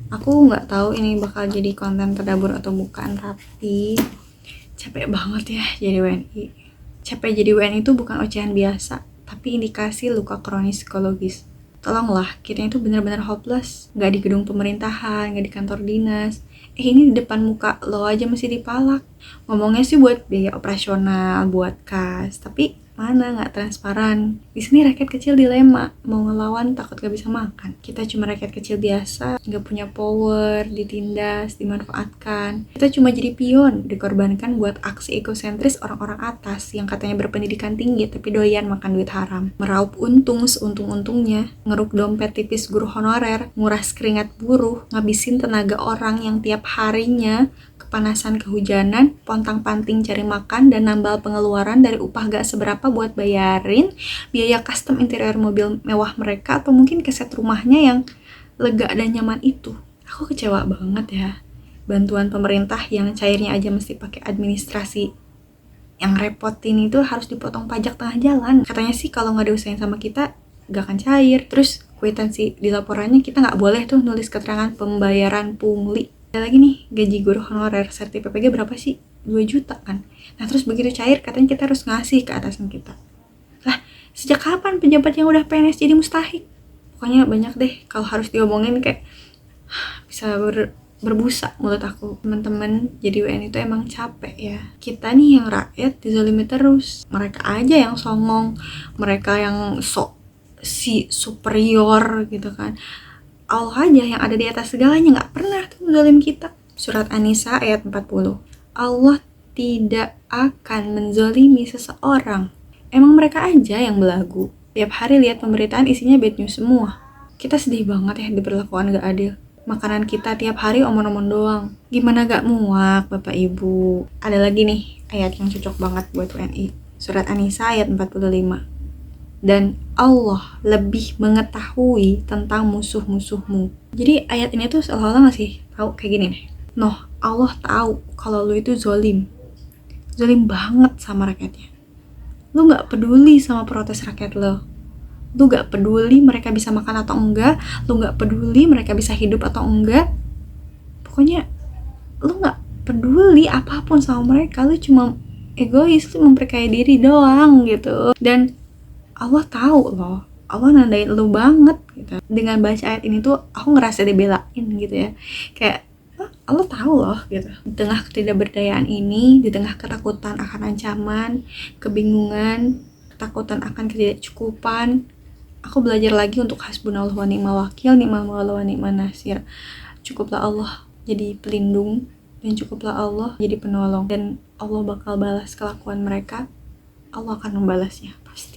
Aku nggak tahu ini bakal jadi konten terdabur atau bukan, tapi capek banget ya jadi WNI. Capek jadi WNI itu bukan ocehan biasa, tapi indikasi luka kronis psikologis. Tolonglah, kita itu benar-benar hopeless. Nggak di gedung pemerintahan, nggak di kantor dinas. Ini di depan muka lo aja masih dipalak. Ngomongnya sih buat biaya operasional, buat kas, tapi mana nggak transparan. Di sini rakyat kecil dilema, mau ngelawan takut gak bisa makan. Kita cuma rakyat kecil biasa, nggak punya power, ditindas, dimanfaatkan. Kita cuma jadi pion, dikorbankan buat aksi egosentris orang-orang atas yang katanya berpendidikan tinggi tapi doyan makan duit haram. Meraup untung seuntung-untungnya, ngeruk dompet tipis guru honorer, nguras keringat buruh, ngabisin tenaga orang yang tiap harinya kepanasan kehujanan, pontang-panting cari makan, dan nambal pengeluaran dari upah gak seberapa buat bayarin biaya custom interior mobil mewah mereka atau mungkin keset rumahnya yang lega dan nyaman itu. Aku kecewa banget ya. Bantuan pemerintah yang cairnya aja mesti pakai administrasi yang repotin itu harus dipotong pajak tengah jalan. Katanya sih kalau nggak diusahain sama kita gak akan cair. Terus kwitansi di laporannya kita nggak boleh tuh nulis keterangan pembayaran pungli. Ada lagi nih, gaji guru honorer serti PPG berapa sih? 2 juta kan. Nah terus begitu cair katanya kita harus ngasih ke atasan kita. Lah sejak kapan pejabat yang udah PNS jadi mustahik? Pokoknya banyak deh kalau harus diomongin kayak bisa berbusa mulut aku. Teman-teman, jadi WNI itu emang capek ya. Kita nih yang rakyat dizalimi terus. Mereka aja yang songong, mereka yang sok si superior gitu kan. Allah aja yang ada di atas segalanya gak pernah tuh zalim kita. Surat An-Nisa ayat 40. Allah tidak akan menzalimi seseorang. Emang mereka aja yang belagu. Tiap hari lihat pemberitaan isinya bad news semua. Kita sedih banget ya diperlakukan gak adil. Makanan kita tiap hari omon-omon doang. Gimana gak muak Bapak Ibu? Ada lagi nih ayat yang cocok banget buat WNI. Surat An-Nisa ayat 45. Dan Allah lebih mengetahui tentang musuh-musuhmu. Jadi ayat ini tuh seolah-olah ngasih tahu kayak gini nih. Noh, Allah tahu kalau lu itu zolim banget sama rakyatnya. Lu nggak peduli sama protes rakyat lo. Lu nggak peduli mereka bisa makan atau enggak. Lu nggak peduli mereka bisa hidup atau enggak. Pokoknya lu nggak peduli apapun sama mereka. Lu cuma egois, lu memperkaya diri doang gitu. Dan Allah tahu loh, Allah nandain lu banget gitu. Dengan baca ayat ini tuh aku ngerasa dibelain gitu ya. Kayak Allah tahu loh gitu. Di tengah ketidakberdayaan ini, di tengah ketakutan akan ancaman, kebingungan, ketakutan akan ketidakcukupan, aku belajar lagi untuk hasbunallah wa ni'mal wakil, ni'mal maula wa ni'man nasir. Cukuplah Allah jadi pelindung dan cukuplah Allah jadi penolong, dan Allah bakal balas kelakuan mereka. Allah akan membalasnya pasti.